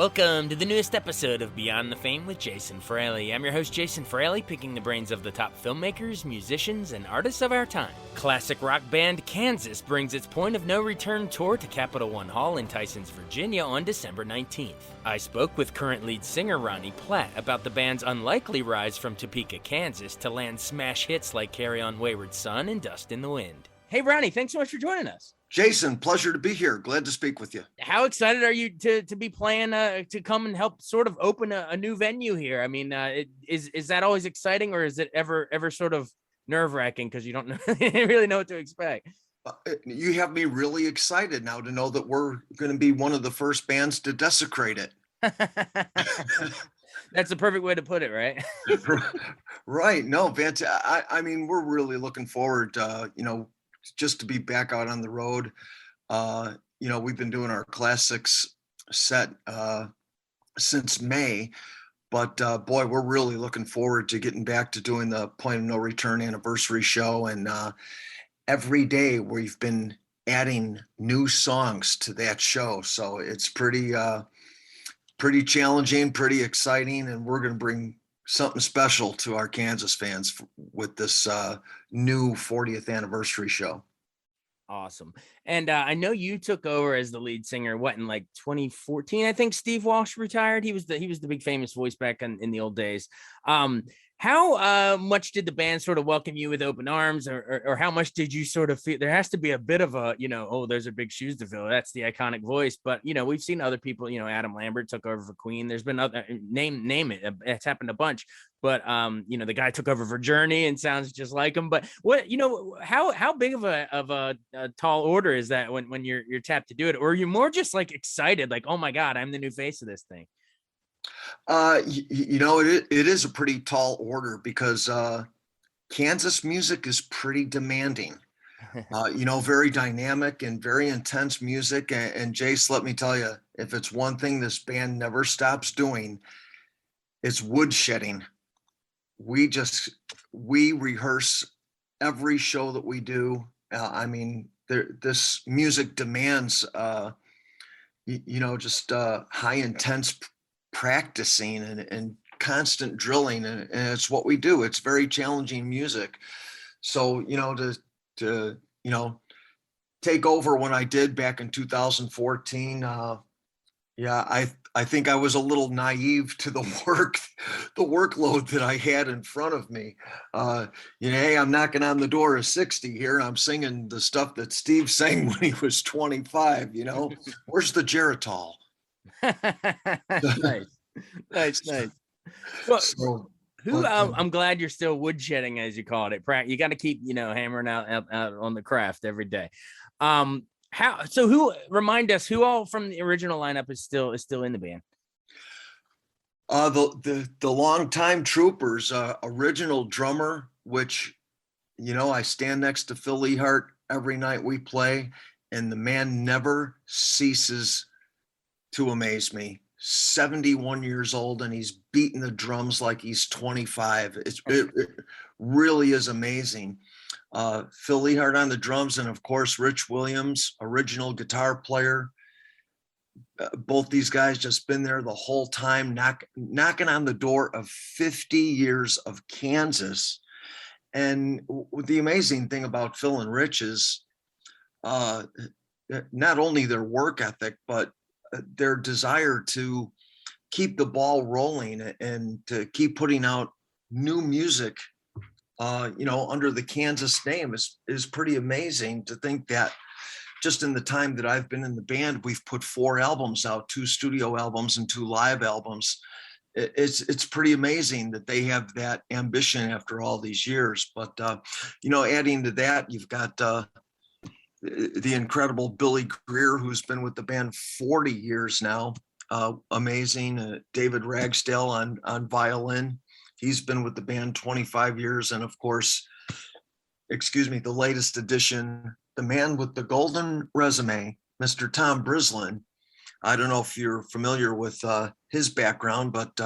Welcome to the newest episode of Beyond the Fame with Jason Fraley. I'm your host, Jason Fraley, picking the brains of the top filmmakers, musicians, and artists of our time. Classic rock band Kansas brings its Point of No Return tour to Capital One Hall in Tysons, Virginia on December 19th. I spoke with current lead singer Ronnie Platt about the band's unlikely rise from Topeka, Kansas to land smash hits like On Wayward Son and Dust in the Wind. Hey, Ronnie, thanks so much for joining us. Jason, pleasure to be here. Glad to speak with you. How excited are you to be playing to come and help sort of open a new venue here? I mean, is that always exciting, or is it ever sort of nerve-wracking because you don't really know what to expect? You have me really excited now to know that we're going to be one of the first bands to desecrate it. That's the perfect way to put it, right? Right. No, I mean, we're really looking forward, just to be back out on the road. We've been doing our classics set since May, but boy, we're really looking forward to getting back to doing the Point of No Return anniversary show. And every day we've been adding new songs to that show. So it's pretty challenging, pretty exciting. And we're going to bring something special to our Kansas fans with this new 40th anniversary show. Awesome. And I know you took over as the lead singer, in like 2014, I think Steve Walsh retired. He was the big famous voice back in the old days. How much did the band sort of welcome you with open arms, or how much did you sort of feel there has to be a bit of a, there's a big shoes to fill. That's the iconic voice. But, we've seen other people, Adam Lambert took over for Queen. There's been other name it. It's happened a bunch. But, the guy took over for Journey and sounds just like him. But how big of a tall order is that when you're tapped to do it? Or are you more just like excited, like, oh my God, I'm the new face of this thing? It is a pretty tall order because Kansas music is pretty demanding, very dynamic and very intense music. And Jace, let me tell you, if it's one thing this band never stops doing, it's woodshedding. We rehearse every show that we do. This music demands, high intense practicing and constant drilling, and it's what we do. It's very challenging music. So to take over when I did back in 2014, I think I was a little naive to the workload that I had in front of me. Hey, I'm knocking on the door of 60 here, and I'm singing the stuff that Steve sang when he was 25. Where's the Geritol? Nice. Well, I'm glad you're still woodshedding, as you called it. You got to keep hammering out on the craft every day. Remind us who all from the original lineup is still in the band? The longtime troopers, original drummer, which I stand next to Phil Ehart every night we play, and the man never ceases to amaze me. 71 years old, and he's beating the drums like he's 25. It really is amazing. Phil Ehart on the drums, and of course Rich Williams, original guitar player. Both these guys just been there the whole time, knocking on the door of 50 years of Kansas. And the amazing thing about Phil and Rich is not only their work ethic, but their desire to keep the ball rolling and to keep putting out new music, under the Kansas name is pretty amazing to think that just in the time that I've been in the band, we've put 4 albums out, 2 studio albums and 2 live albums. It's pretty amazing that they have that ambition after all these years. But, adding to that, you've got, the incredible Billy Greer, who's been with the band 40 years now. Amazing. David Ragsdale on violin. He's been with the band 25 years. And of course, the latest addition, the man with the golden resume, Mr. Tom Brislin. I don't know if you're familiar with his background, but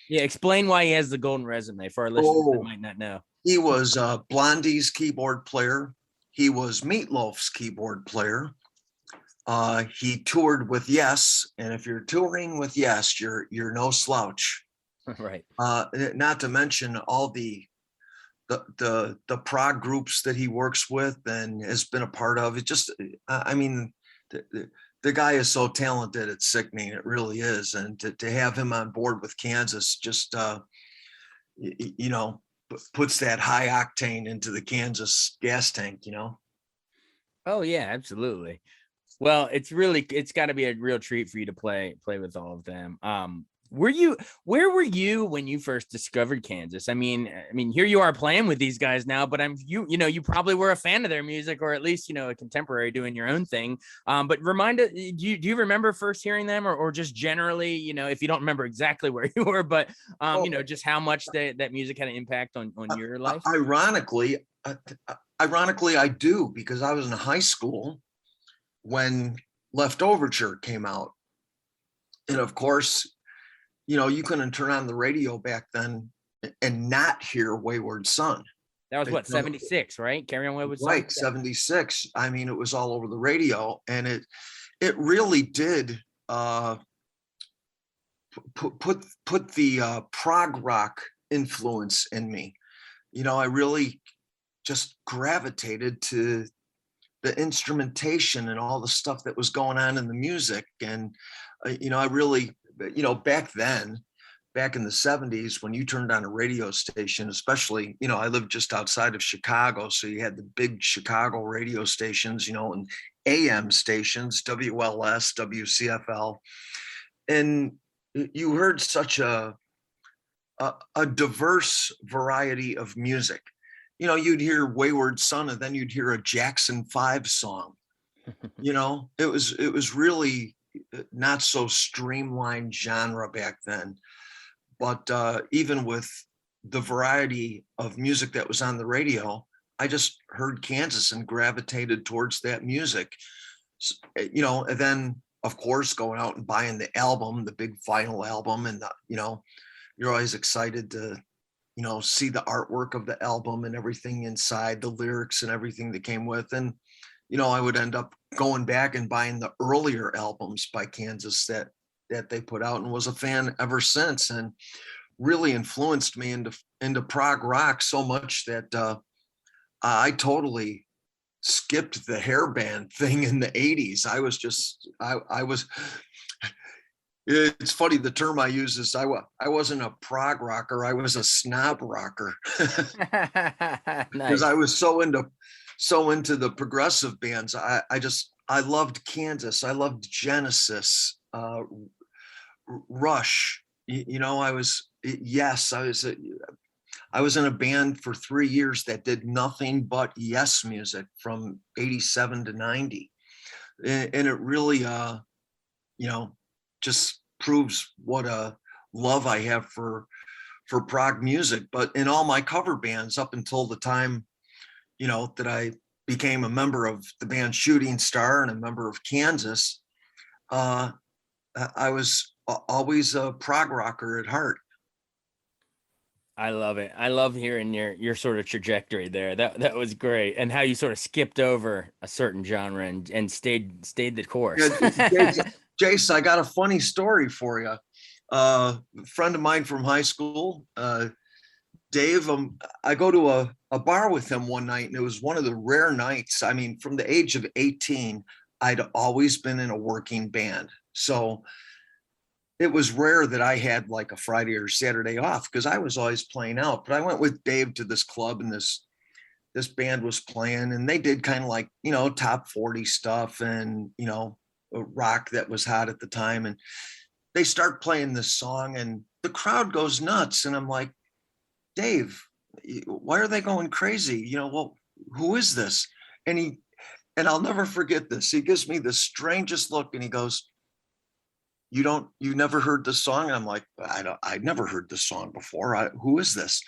explain why he has the golden resume for our listeners that might not know. He was Blondie's keyboard player. He was Meatloaf's keyboard player. He toured with Yes, and if you're touring with Yes, you're no slouch. Right. Not to mention all the prog groups that he works with and has been a part of. It just, I mean, the guy is so talented, it's sickening. It really is. And to have him on board with Kansas just, you know, puts that high octane into the Kansas gas tank, you know? Oh yeah, absolutely. Well, it's got to be a real treat for you to play with all of them. Where were you when you first discovered Kansas? I mean, here you are playing with these guys now, but you probably were a fan of their music, or at least, a contemporary doing your own thing. But remind us, do you remember first hearing them, or just generally, if you don't remember exactly where you were, but just how much that music had an impact on your life? Ironically, I do, because I was in high school when Leftoverture came out. And of course, you couldn't turn on the radio back then and not hear Wayward Son. That was what, 76, right? Carry On Wayward Son? Right, 76. I mean, it was all over the radio, and it really did put the prog rock influence in me. I really just gravitated to the instrumentation and all the stuff that was going on in the music. And, I really, back then, back in the 70s, when you turned on a radio station, especially, I lived just outside of Chicago. So you had the big Chicago radio stations, and AM stations, WLS, WCFL. And you heard such a diverse variety of music. You'd hear Wayward Son, and then you'd hear a Jackson 5 song. It was really not so streamlined genre back then. But even with the variety of music that was on the radio, I just heard Kansas and gravitated towards that music. And then, of course, going out and buying the album, the big vinyl album, and you're always excited to see the artwork of the album and everything inside, the lyrics and everything that came with. And I would end up going back and buying the earlier albums by Kansas that they put out, and was a fan ever since, and really influenced me into prog rock so much that I totally skipped the hairband thing in the 80s. I was it's funny, the term I use is I wasn't a prog rocker, I was a snob rocker. Because I was so into the progressive bands. I loved Kansas, I loved Genesis, Rush. I was in a band for 3 years that did nothing but Yes music from 87 to 90. And it really just proves what a love I have for prog music. But in all my cover bands up until the time that I became a member of the band Shooting Star and a member of Kansas, I was always a prog rocker at heart. I love it. I love hearing your sort of trajectory there. That was great, and how you sort of skipped over a certain genre and stayed the course. Jace, I got a funny story for you. A friend of mine from high school, Dave, I go to a bar with him one night, and it was one of the rare nights. I mean, from the age of 18, I'd always been in a working band. So it was rare that I had like a Friday or Saturday off, because I was always playing out. But I went with Dave to this club, and this band was playing, and they did kind of like, top 40 stuff and, rock that was hot at the time. And they start playing this song, and the crowd goes nuts. And I'm like, Dave, why are they going crazy? Well, who is this? And I'll never forget this. He gives me the strangest look, and he goes, you never heard this song? And I'm like, I'd never heard this song before. Who is this?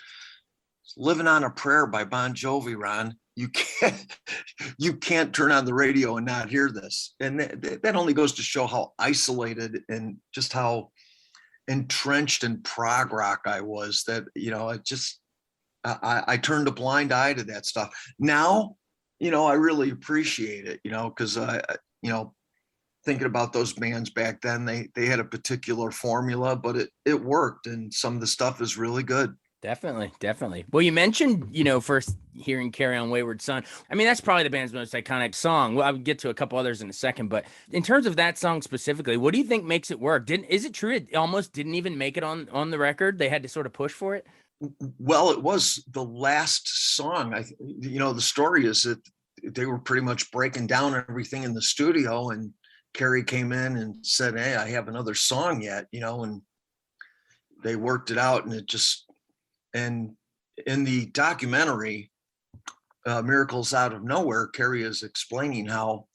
Living on a Prayer by Bon Jovi, Ron. You can't turn on the radio and not hear this. And that only goes to show how isolated and just how entrenched in prog rock I was, that, I turned a blind eye to that stuff. Now, I really appreciate it, because thinking about those bands back then. They had a particular formula, but it worked, and some of the stuff is really good. Definitely. Well, you mentioned, first hearing Carry On Wayward Son. I mean, that's probably the band's most iconic song. Well, I'll get to a couple others in a second, but in terms of that song specifically, what do you think makes it work? Is it true it almost didn't even make it on the record? They had to sort of push for it? Well, it was the last song. The story is that they were pretty much breaking down everything in the studio, and Carrie came in and said, "Hey, I have another song yet," and they worked it out, and in the documentary, Miracles Out of Nowhere, Carrie is explaining how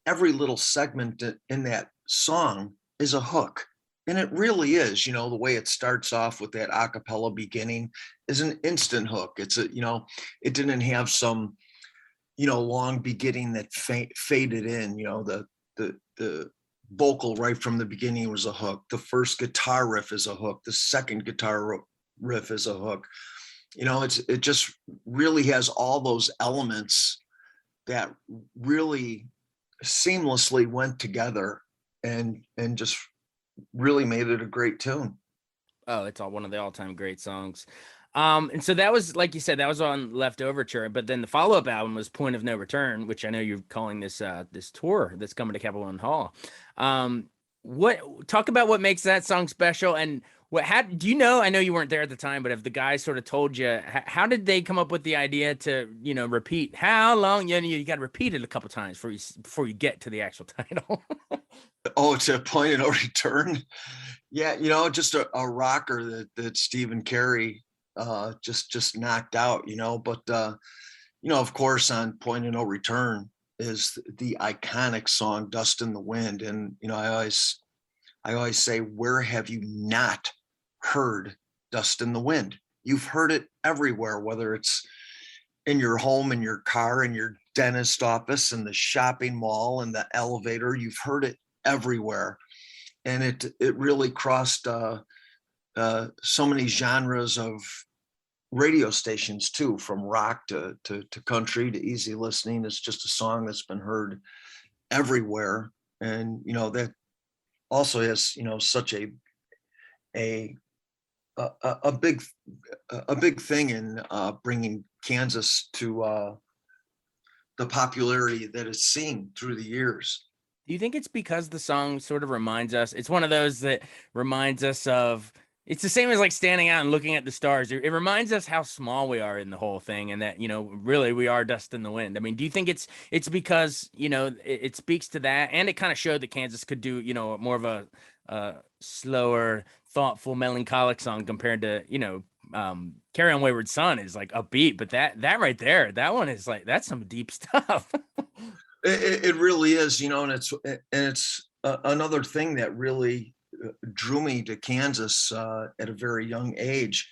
every little segment in that song is a hook. And it really is, the way it starts off with that a cappella beginning is an instant hook. It didn't have some, long beginning that faded in, the vocal right from the beginning was a hook. The first guitar riff is a hook. The second guitar riff is a hook. It just really has all those elements that really seamlessly went together and just really made it a great tune. Oh, it's one of the all-time great songs. And so that was, like you said, that was on Left Overture, but then the follow-up album was Point of No Return, which I know you're calling this this tour that's coming to Capital One Hall. Talk about what makes that song special, and do you know, I know you weren't there at the time, but if the guys sort of told you, how did they come up with the idea to, repeat how long, you got to repeat it a couple times before you get to the actual title? Oh, it's a Point of No Return. Yeah. Just a rocker that Steve and Carrie just knocked out, but of course on Point of No Return is the iconic song Dust in the Wind. And, I always say, where have you not heard Dust in the Wind? You've heard it everywhere, whether it's in your home, in your car, in your dentist office, in the shopping mall, in the elevator. You've heard it everywhere. And it really crossed so many genres of radio stations too, from rock to country to easy listening. It's just a song that's been heard everywhere. And, that also has, such a big thing in bringing Kansas to the popularity that it's seen through the years. Do you think it's because the song sort of reminds us, it's one of those that reminds us of, it's the same as like standing out and looking at the stars. It reminds us how small we are in the whole thing, and that, really we are dust in the wind. I mean, do you think it's because, it speaks to that, and it kind of showed that Kansas could do, more of a slower, thoughtful, melancholic song compared to, Carry On Wayward Son is like upbeat, but that right there, that one is like, that's some deep stuff. It really is, and it's another thing that really drew me to Kansas at a very young age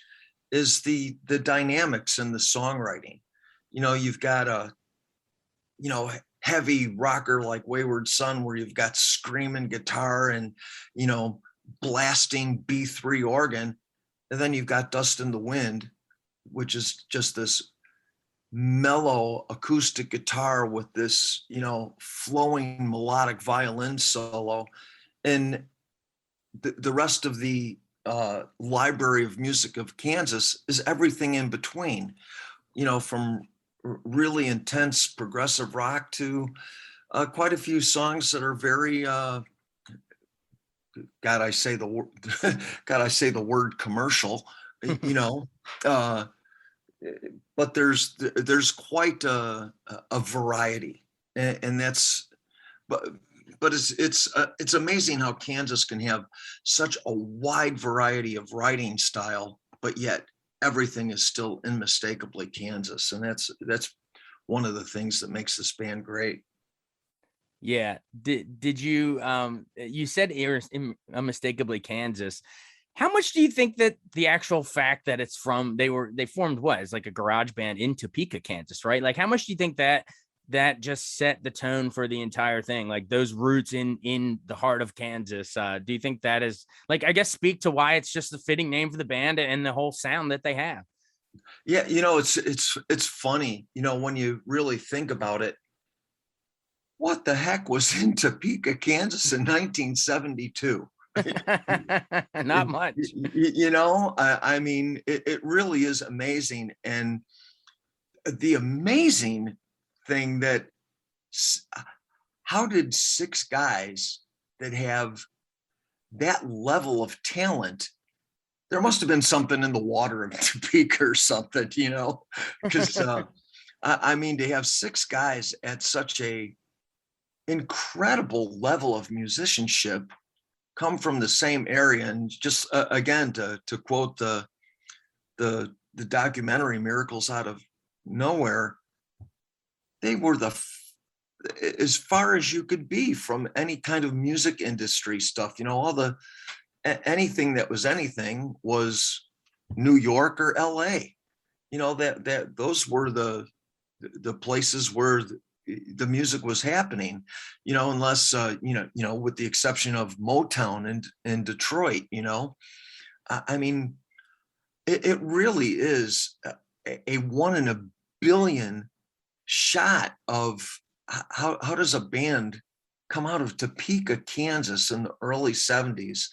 is the dynamics in the songwriting. You've got a heavy rocker like Wayward Son, where you've got screaming guitar and blasting B3 organ, and then you've got Dust in the Wind, which is just this mellow acoustic guitar with this flowing melodic violin solo, and the rest of the library of music of Kansas is everything in between, from really intense progressive rock to quite a few songs that are very God, I say the word commercial, but there's quite a variety, and that's but it's amazing how Kansas can have such a wide variety of writing style, but yet everything is still unmistakably Kansas, and that's one of the things that makes this band great. Yeah. Did you you said unmistakably Kansas. How much do you think that the actual fact that it's they formed what? It's like a garage band in Topeka, Kansas, right? Like, how much do you think that just set the tone for the entire thing? Like those roots in the heart of Kansas. Do you think that is, like, I guess, speak to why it's just the fitting name for the band and the whole sound that they have? Yeah, it's funny, when you really think about it. what the heck was in Topeka, Kansas in 1972? Not much. I mean, it really is amazing. And the amazing thing that how did six guys that have that level of talent, there must have been something in the water in Topeka or something, because I mean, to have six guys at such a incredible level of musicianship come from the same area, and just again to quote the documentary Miracles Out of Nowhere, they were as far as you could be from any kind of music industry stuff. All the anything that was anything was New York or LA. That those were the places where the music was happening, unless with the exception of Motown and Detroit. I mean, it really is a 1 in a billion shot of how does a band come out of Topeka, Kansas in the early 70s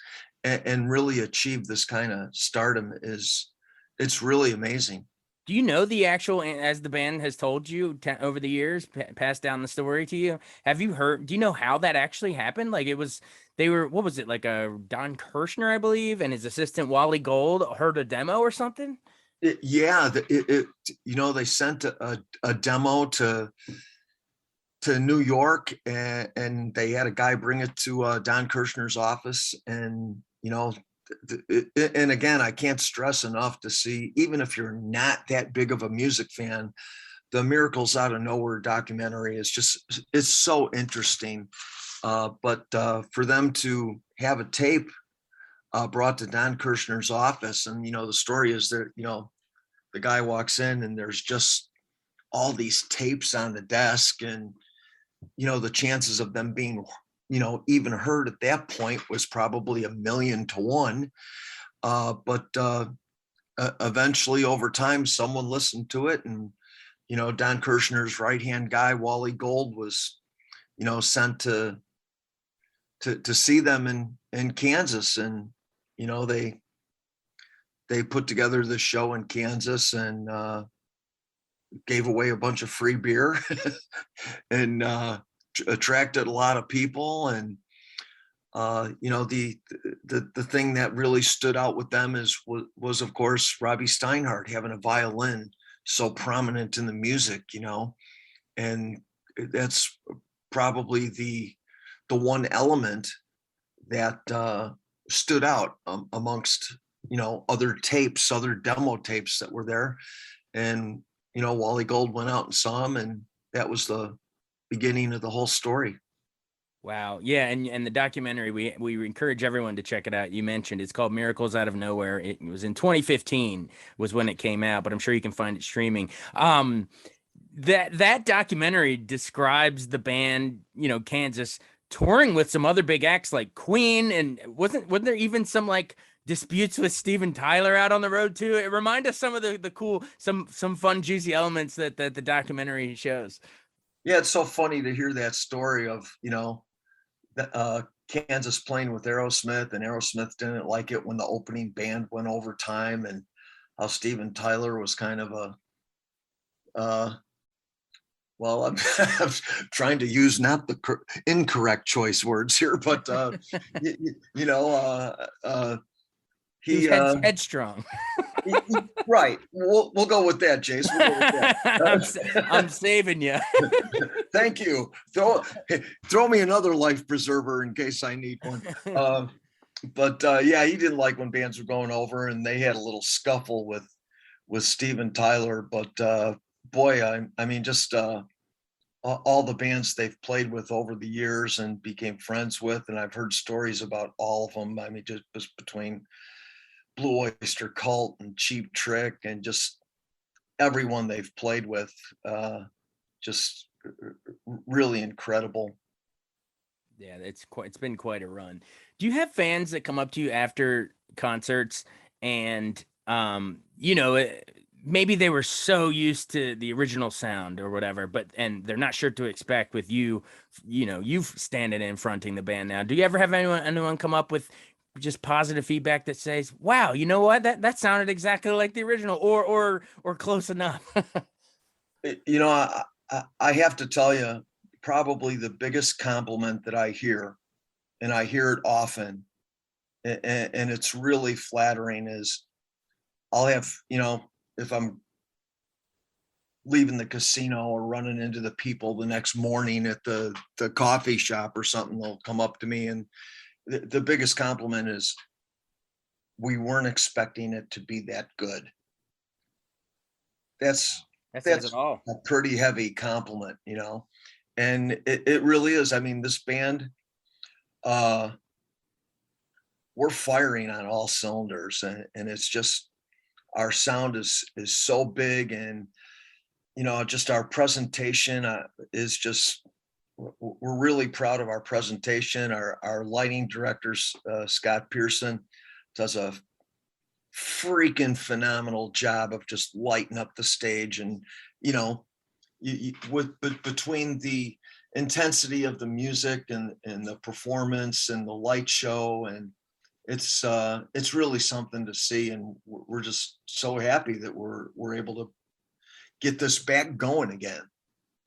and really achieve this kind of stardom. It's really amazing. Do you know the actual, as the band has told you over the years, passed down the story to you? Have you heard, do you know how that actually happened? Like they were, what was it? Like Don Kirshner, I believe, and his assistant Wally Gold heard a demo or something? They sent a demo to New York, and they had a guy bring it to Don Kirshner's office. And, and again, I can't stress enough to see, even if you're not that big of a music fan, the Miracles Out of Nowhere documentary it's so interesting. But for them to have a tape brought to Don Kirshner's office, and, the story is that, the guy walks in and there's just all these tapes on the desk, and, the chances of them being, even heard at that point was probably 1,000,000 to 1. But eventually over time, someone listened to it, and, Don Kirshner's right-hand guy, Wally Gold, was, sent to see them in Kansas. And, they put together this show in Kansas, and gave away a bunch of free beer and attracted a lot of people. And the thing that really stood out with them was of course Robbie Steinhardt having a violin so prominent in the music, and that's probably the one element that stood out amongst other demo tapes that were there. And Wally Gold went out and saw him, and that was the beginning of the whole story. Wow. Yeah, and the documentary, we encourage everyone to check it out. You mentioned it's called Miracles Out of Nowhere. It was in 2015 was when it came out, but I'm sure you can find it streaming. That documentary describes the band, Kansas, touring with some other big acts like Queen, and wasn't there even some like disputes with Steven Tyler out on the road too? It reminds us some of the cool, some fun, juicy elements that the documentary shows. Yeah, it's so funny to hear that story of, Kansas playing with Aerosmith, and Aerosmith didn't like it when the opening band went overtime, and how Steven Tyler was kind of well, I'm trying to use not the incorrect choice words here, but he was headstrong. Right. We'll go with that, Jace. We'll go with that. I'm saving you. Thank you. Throw me another life preserver in case I need one. But yeah, he didn't like when bands were going over, and they had a little scuffle with Steven Tyler. But boy, I mean, just all the bands they've played with over the years and became friends with, and I've heard stories about all of them. I mean, just between Blue Oyster Cult and Cheap Trick and just everyone they've played with, just really incredible. Yeah, it's been quite a run. Do you have fans that come up to you after concerts and maybe they were so used to the original sound or whatever, and they're not sure to expect with you, you standing in fronting the band now. Do you ever have anyone come up with just positive feedback that says, wow, you know what, that sounded exactly like the original, or close enough? I have to tell you, probably the biggest compliment that I hear, and I hear it often, and it's really flattering, is I'll have, if I'm leaving the casino or running into the people the next morning at the coffee shop or something, they'll come up to me, and the biggest compliment is, we weren't expecting it to be that good. That says it all. A pretty heavy compliment, and it really is. I mean, this band, we're firing on all cylinders, and it's just, our sound is so big, and just our presentation is just, we're really proud of our presentation. Our lighting director, Scott Pearson, does a freaking phenomenal job of just lighting up the stage, and between the intensity of the music and the performance and the light show, and it's really something to see, and we're just so happy that we're able to get this back going again.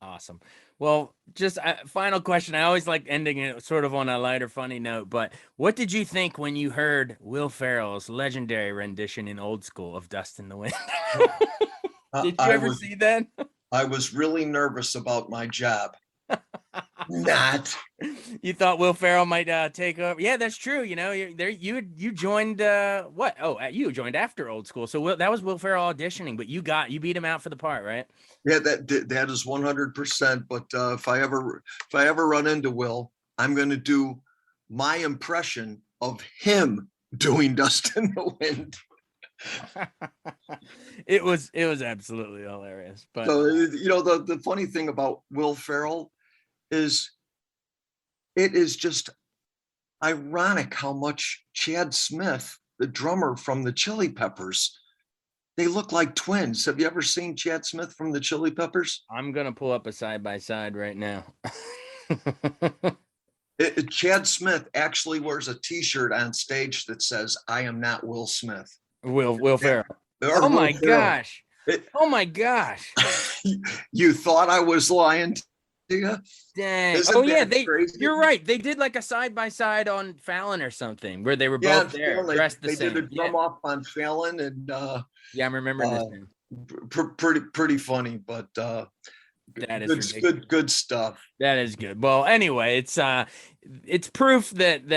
Awesome. Well, just a final question. I always like ending it sort of on a lighter, funny note, but what did you think when you heard Will Ferrell's legendary rendition in Old School of Dust in the Wind? Did you ever see that? I was really nervous about my job. Not. You thought Will Ferrell might take over? Yeah, that's true. You joined what? Oh, you joined after Old School. So that was Will Ferrell auditioning, but you beat him out for the part, right? Yeah, that is 100%. But if I ever run into Will, I'm going to do my impression of him doing Dust in the Wind. It was absolutely hilarious. But so the funny thing about Will Ferrell is, it is just ironic how much Chad Smith, the drummer from the Chili Peppers, they look like twins. Have you ever seen Chad Smith from the Chili Peppers? I'm gonna pull up a side by side right now. Chad Smith actually wears a T-shirt on stage that says, "I am not Will Smith." Will Ferrell. Oh my gosh! Oh my gosh! You thought I was lying to you? Dang! Oh yeah, you're right. They did like a side by side on Fallon or something, where they were both there, dressed the same. They did a drum off on Fallon, and yeah, I'm remembering this. Pretty funny, but that is good stuff. That is good. Well, anyway, it's proof that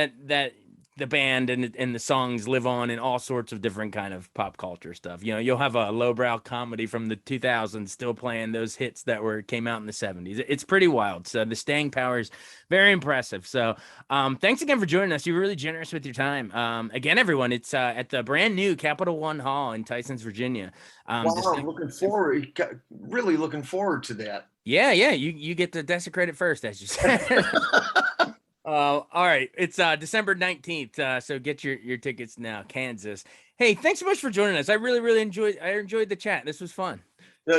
the band and the songs live on in all sorts of different kind of pop culture stuff. You'll have a lowbrow comedy from the 2000s still playing those hits that came out in the 70s. It's pretty wild. So the staying power is very impressive. So thanks again for joining us. You were really generous with your time. Again, everyone, it's at the brand new Capital One Hall in Tysons, Virginia. Wow, really looking forward to that. Yeah. You get to desecrate it first, as you said. All right. It's December 19th. So get your tickets now, Kansas. Hey, thanks so much for joining us. I really enjoyed the chat. This was fun.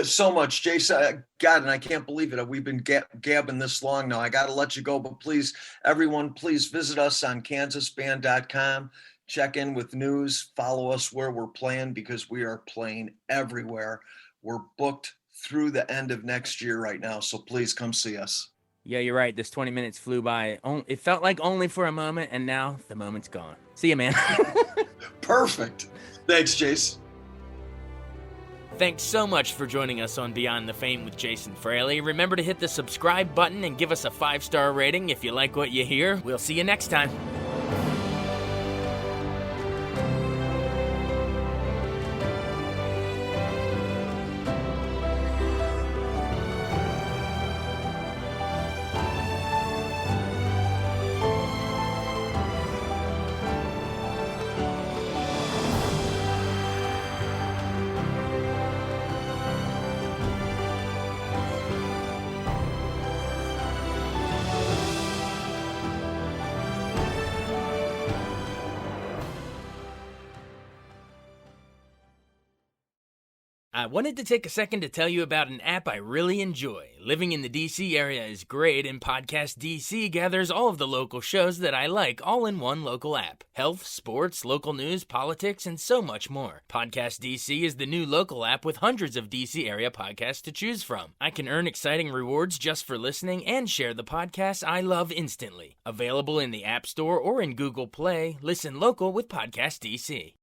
So much, Jason. God, and I can't believe it. We've been gabbing this long now. I got to let you go, but please, everyone, please visit us on kansasband.com. Check in with news. Follow us where we're playing, because we are playing everywhere. We're booked through the end of next year right now. So please come see us. Yeah, you're right. This 20 minutes flew by. It felt like only for a moment, and now the moment's gone. See you, man. Perfect. Thanks, Jace. Thanks so much for joining us on Beyond the Fame with Jason Fraley. Remember to hit the subscribe button and give us a 5-star rating if you like what you hear. We'll see you next time. I wanted to take a second to tell you about an app I really enjoy. Living in the DC area is great, and Podcast DC gathers all of the local shows that I like all in one local app. Health, sports, local news, politics, and so much more. Podcast DC is the new local app with hundreds of DC area podcasts to choose from. I can earn exciting rewards just for listening and share the podcasts I love instantly. Available in the App Store or in Google Play, listen local with Podcast DC.